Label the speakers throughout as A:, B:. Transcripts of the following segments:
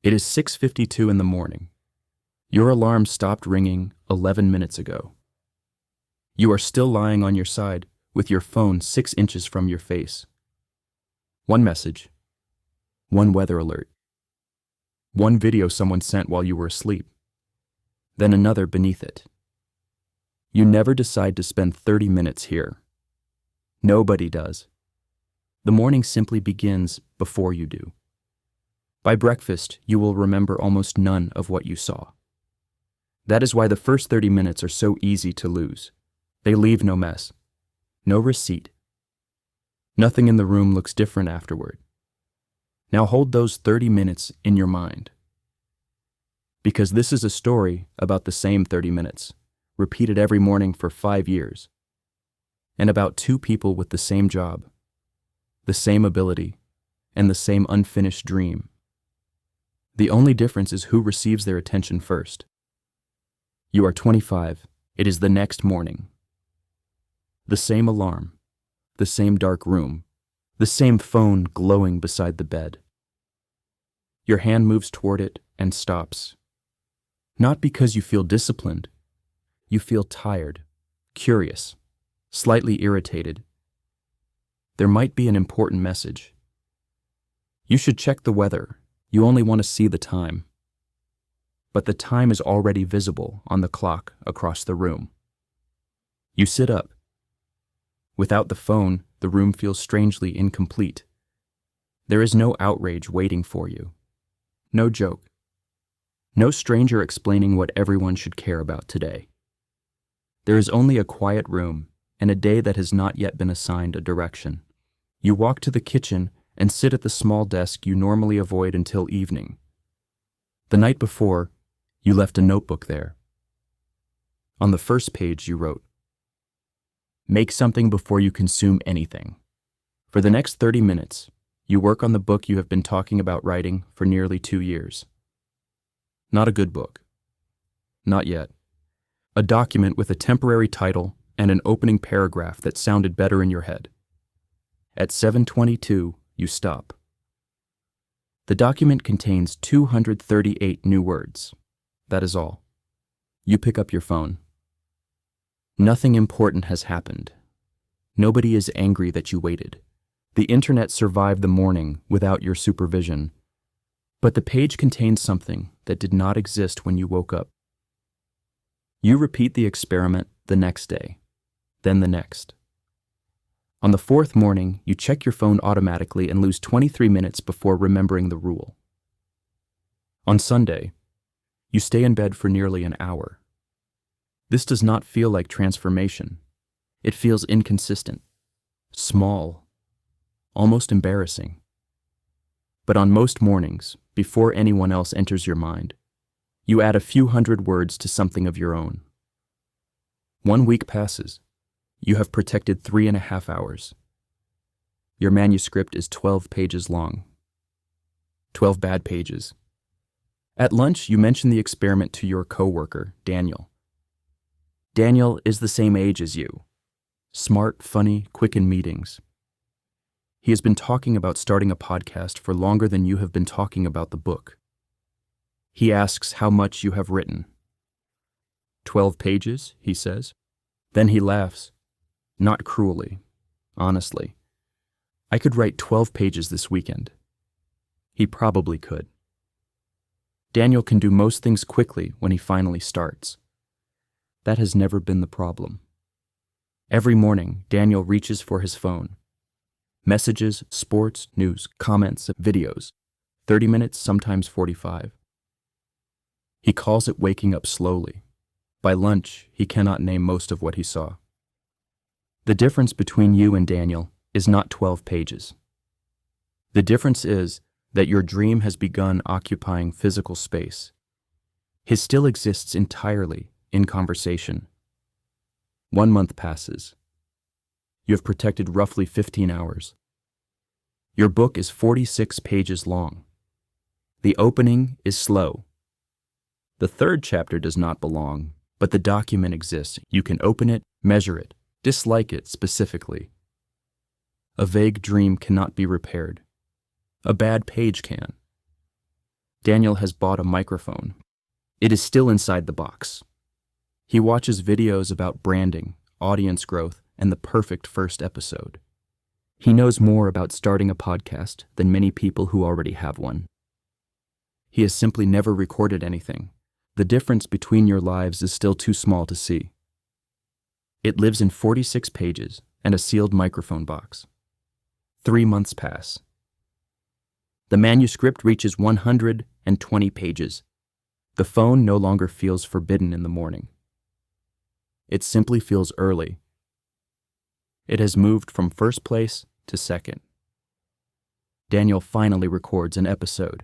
A: It is 6:52 in the morning. Your alarm stopped ringing 11 minutes ago. You are still lying on your side with your phone 6 inches from your face. One message, one weather alert, one video someone sent while you were asleep, then another beneath it. You never decide to spend 30 minutes here. Nobody does. The morning simply begins before you do. By breakfast, you will remember almost none of what you saw. That is why the first 30 minutes are so easy to lose. They leave no mess, no receipt. Nothing in the room looks different afterward. Now hold those 30 minutes in your mind. Because this is a story about the same 30 minutes, repeated every morning for 5 years, and about two people with the same job, the same ability, and the same unfinished dream. The only difference is who receives their attention first. You are 25. It is the next morning. The same alarm, the same dark room, the same phone glowing beside the bed. Your hand moves toward it and stops. Not because you feel disciplined. You feel tired, curious, slightly irritated. There might be an important message. You should check the weather. You only want to see the time. But the time is already visible on the clock across the room. You sit up. Without the phone, the room feels strangely incomplete. There is no outrage waiting for you. No joke. No stranger explaining what everyone should care about today. There is only a quiet room and a day that has not yet been assigned a direction. You walk to the kitchen and sit at the small desk you normally avoid until evening. The night before, you left a notebook there. On the first page you wrote, "Make something before you consume anything." For the next 30 minutes, you work on the book you have been talking about writing for nearly 2 years. Not a good book. Not yet. A document with a temporary title and an opening paragraph that sounded better in your head. At 7:22, you stop. The document contains 238 new words. That is all. You pick up your phone. Nothing important has happened. Nobody is angry that you waited. The internet survived the morning without your supervision. But the page contains something that did not exist when you woke up. You repeat the experiment the next day, then the next. On the fourth morning, you check your phone automatically and lose 23 minutes before remembering the rule. On Sunday, you stay in bed for nearly an hour. This does not feel like transformation. It feels inconsistent, small, almost embarrassing. But on most mornings, before anyone else enters your mind, you add a few hundred words to something of your own. 1 week passes. You have protected 3.5 hours. Your manuscript is 12 pages long. 12 bad pages. At lunch, you mention the experiment to your coworker, Daniel. Daniel is the same age as you. Smart, funny, quick in meetings. He has been talking about starting a podcast for longer than you have been talking about the book. He asks how much you have written. 12 pages, he says. Then he laughs. Not cruelly, honestly. I could write 12 pages this weekend. He probably could. Daniel can do most things quickly when he finally starts. That has never been the problem. Every morning, Daniel reaches for his phone. Messages, sports, news, comments, videos. 30 minutes, sometimes 45. He calls it waking up slowly. By lunch, he cannot name most of what he saw. The difference between you and Daniel is not 12 pages. The difference is that your dream has begun occupying physical space. His still exists entirely in conversation. 1 month passes. You have protected roughly 15 hours. Your book is 46 pages long. The opening is slow. The third chapter does not belong, but the document exists. You can open it, measure it, dislike it specifically. A vague dream cannot be repaired. A bad page can. Daniel has bought a microphone. It is still inside the box. He watches videos about branding, audience growth, and the perfect first episode. He knows more about starting a podcast than many people who already have one. He has simply never recorded anything. The difference between your lives is still too small to see. It lives in 46 pages and a sealed microphone box. 3 months pass. The manuscript reaches 120 pages. The phone no longer feels forbidden in the morning. It simply feels early. It has moved from first place to second. Daniel finally records an episode.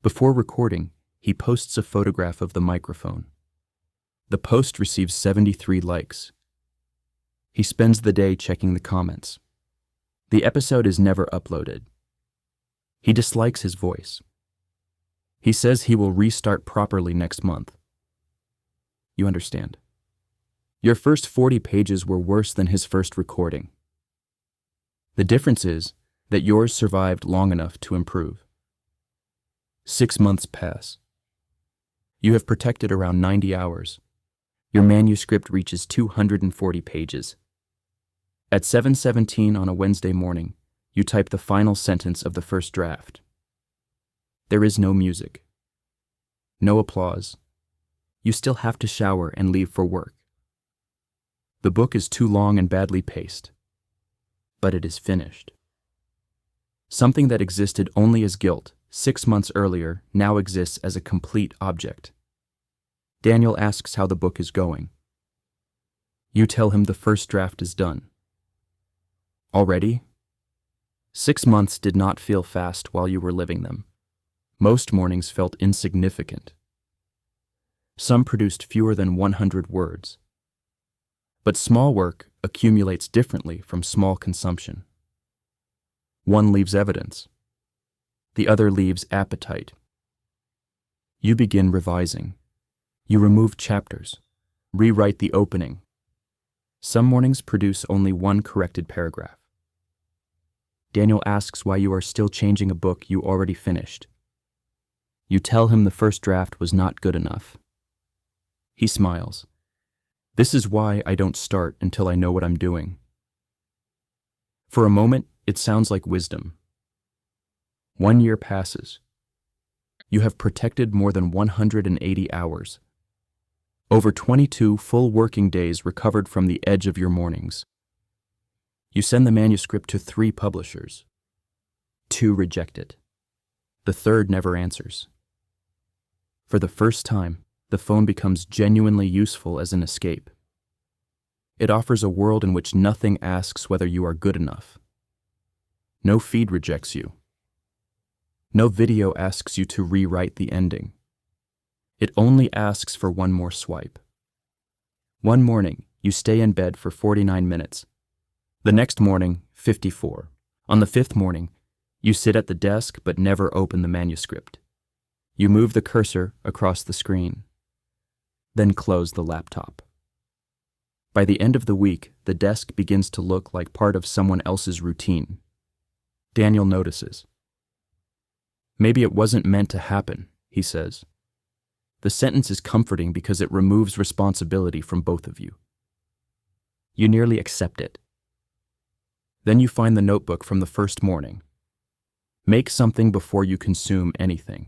A: Before recording, he posts a photograph of the microphone. The post receives 73 likes. He spends the day checking the comments. The episode is never uploaded. He dislikes his voice. He says he will restart properly next month. You understand. Your first 40 pages were worse than his first recording. The difference is that yours survived long enough to improve. 6 months pass. You have protected around 90 hours. Your manuscript reaches 240 pages. At 7:17 on a Wednesday morning, you type the final sentence of the first draft. There is no music. No applause. You still have to shower and leave for work. The book is too long and badly paced, but it is finished. Something that existed only as guilt 6 months earlier now exists as a complete object. Daniel asks how the book is going. You tell him the first draft is done. Already? 6 months did not feel fast while you were living them. Most mornings felt insignificant. Some produced fewer than 100 words. But small work accumulates differently from small consumption. One leaves evidence. The other leaves appetite. You begin revising. You remove chapters, rewrite the opening. Some mornings produce only one corrected paragraph. Daniel asks why you are still changing a book you already finished. You tell him the first draft was not good enough. He smiles. This is why I don't start until I know what I'm doing. For a moment, it sounds like wisdom. 1 year passes. You have protected more than 180 hours. Over 22 full working days recovered from the edge of your mornings. You send the manuscript to 3 publishers. 2 reject it. The third never answers. For the first time, the phone becomes genuinely useful as an escape. It offers a world in which nothing asks whether you are good enough. No feed rejects you. No video asks you to rewrite the ending. It only asks for one more swipe. One morning, you stay in bed for 49 minutes. The next morning, 54. On the 5th morning, you sit at the desk but never open the manuscript. You move the cursor across the screen. Then close the laptop. By the end of the week, the desk begins to look like part of someone else's routine. Daniel notices. Maybe it wasn't meant to happen, he says. The sentence is comforting because it removes responsibility from both of you. You nearly accept it. Then you find the notebook from the first morning. Make something before you consume anything.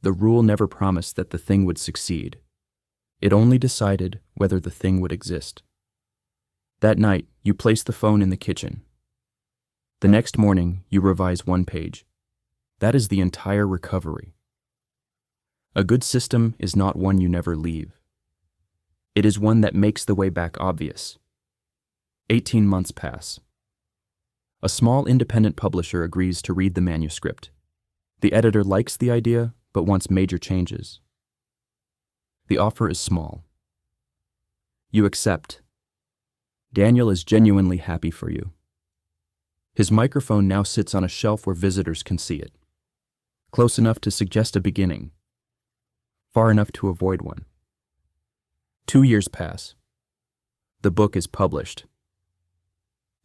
A: The rule never promised that the thing would succeed. It only decided whether the thing would exist. That night, you place the phone in the kitchen. The next morning, you revise 1 page. That is the entire recovery. A good system is not one you never leave. It is one that makes the way back obvious. 18 months pass. A small independent publisher agrees to read the manuscript. The editor likes the idea, but wants major changes. The offer is small. You accept. Daniel is genuinely happy for you. His microphone now sits on a shelf where visitors can see it. Close enough to suggest a beginning. Far enough to avoid one. 2 years pass. The book is published.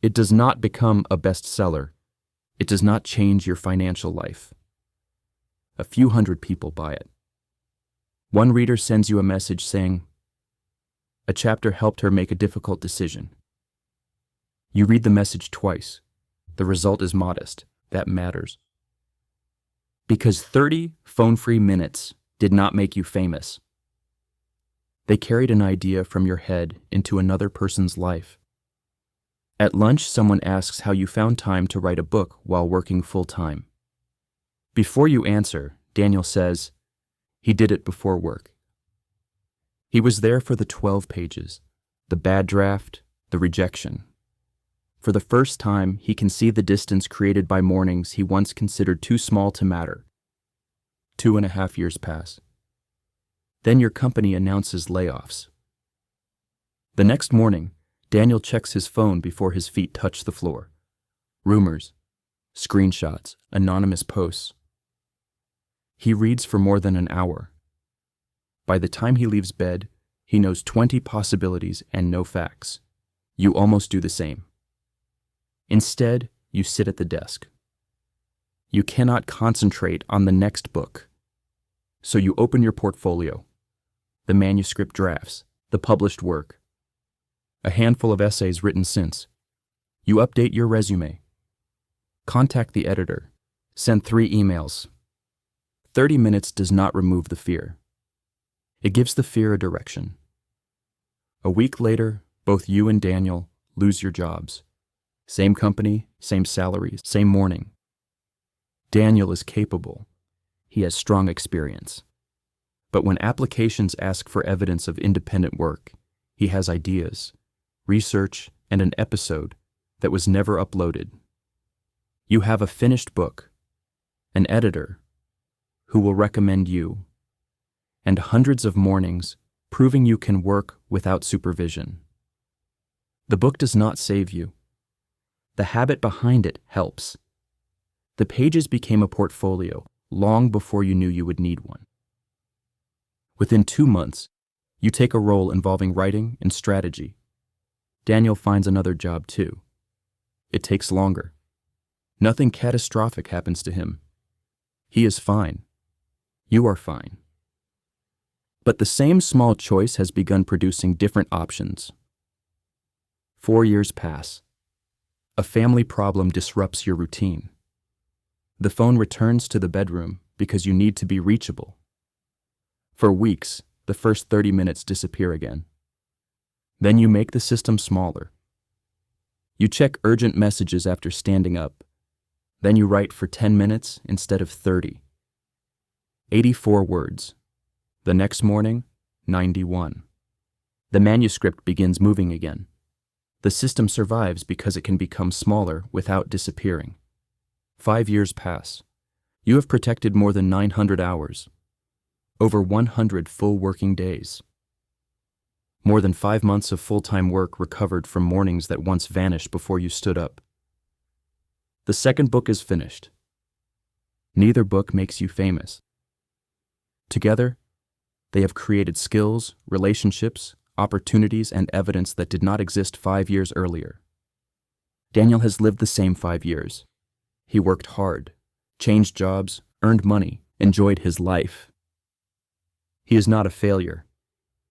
A: It does not become a bestseller. It does not change your financial life. A few hundred people buy it. One reader sends you a message saying, "A chapter helped her make a difficult decision." You read the message twice. The result is modest. That matters. Because 30 phone-free minutes did not make you famous. They carried an idea from your head into another person's life. At lunch, someone asks how you found time to write a book while working full-time. Before you answer, Daniel says, he did it before work. He was there for the 12 pages, the bad draft, the rejection. For the first time, he can see the distance created by mornings he once considered too small to matter. 2.5 years pass. Then your company announces layoffs. The next morning, Daniel checks his phone before his feet touch the floor. Rumors, screenshots, anonymous posts. He reads for more than an hour. By the time he leaves bed, he knows 20 possibilities and no facts. You almost do the same. Instead, you sit at the desk. You cannot concentrate on the next book. So you open your portfolio, the manuscript drafts, the published work, a handful of essays written since. You update your resume. Contact the editor. Send 3 emails. 30 minutes does not remove the fear. It gives the fear a direction. A week later, both you and Daniel lose your jobs. Same company, same salaries, same morning. Daniel is capable. He has strong experience. But when applications ask for evidence of independent work, he has ideas, research, and an episode that was never uploaded. You have a finished book, an editor who will recommend you, and hundreds of mornings proving you can work without supervision. The book does not save you. The habit behind it helps. The pages became a portfolio long before you knew you would need one. Within 2 months, you take a role involving writing and strategy. Daniel finds another job too. It takes longer. Nothing catastrophic happens to him. He is fine. You are fine. But the same small choice has begun producing different options. 4 years pass. A family problem disrupts your routine. The phone returns to the bedroom because you need to be reachable. For weeks, the first 30 minutes disappear again. Then you make the system smaller. You check urgent messages after standing up. Then you write for 10 minutes instead of 30. 84 words. The next morning, 91. The manuscript begins moving again. The system survives because it can become smaller without disappearing. 5 years pass. You have protected more than 900 hours. Over 100 full working days. More than 5 months of full-time work recovered from mornings that once vanished before you stood up. The second book is finished. Neither book makes you famous. Together, they have created skills, relationships, opportunities, and evidence that did not exist 5 years earlier. Daniel has lived the same 5 years. He worked hard, changed jobs, earned money, enjoyed his life. He is not a failure.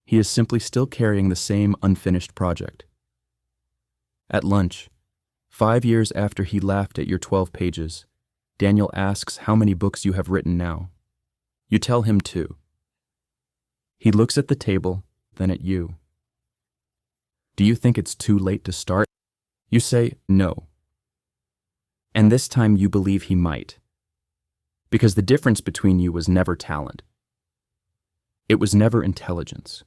A: He is simply still carrying the same unfinished project. At lunch, 5 years after he laughed at your 12 pages, Daniel asks how many books you have written now. You tell him 2. He looks at the table, then at you. Do you think it's too late to start? You say no. And this time you believe he might. Because the difference between you was never talent. It was never intelligence.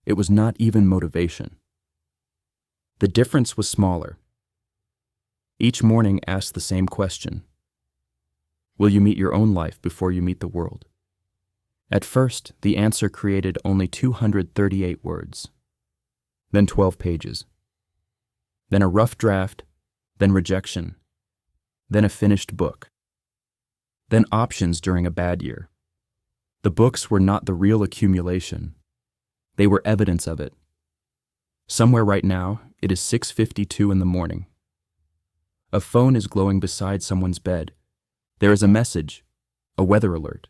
A: It was not even motivation. The difference was smaller. Each morning asked the same question. Will you meet your own life before you meet the world? At first, the answer created only 238 words. Then 12 pages. Then a rough draft, then rejection. Then a finished book. Then options during a bad year. The books were not the real accumulation. They were evidence of it. Somewhere right now, it is 6:52 in the morning. A phone is glowing beside someone's bed. There is a message, a weather alert,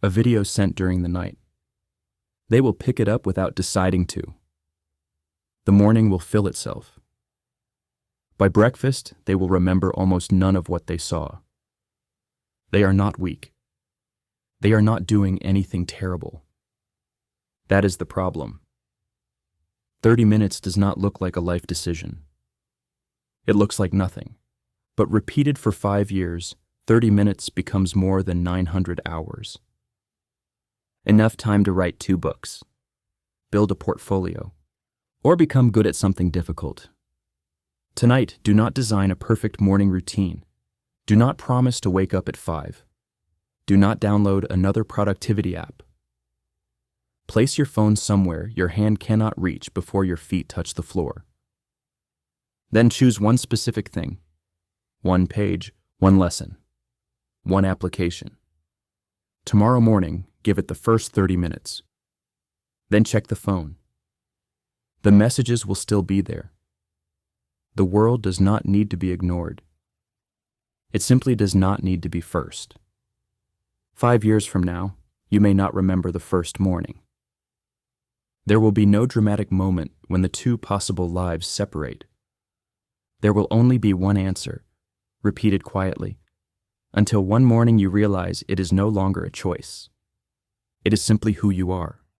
A: a video sent during the night. They will pick it up without deciding to. The morning will fill itself. By breakfast, they will remember almost none of what they saw. They are not weak. They are not doing anything terrible. That is the problem. 30 minutes does not look like a life decision. It looks like nothing. But repeated for 5 years, 30 minutes becomes more than 900 hours. Enough time to write 2 books, build a portfolio, or become good at something difficult. Tonight, do not design a perfect morning routine. Do not promise to wake up at 5. Do not download another productivity app. Place your phone somewhere your hand cannot reach before your feet touch the floor. Then choose one specific thing. 1 page, 1 lesson, 1 application. Tomorrow morning, give it the first 30 minutes. Then check the phone. The messages will still be there. The world does not need to be ignored. It simply does not need to be first. 5 years from now, you may not remember the first morning. There will be no dramatic moment when the 2 possible lives separate. There will only be one answer, repeated quietly, until one morning you realize it is no longer a choice. It is simply who you are.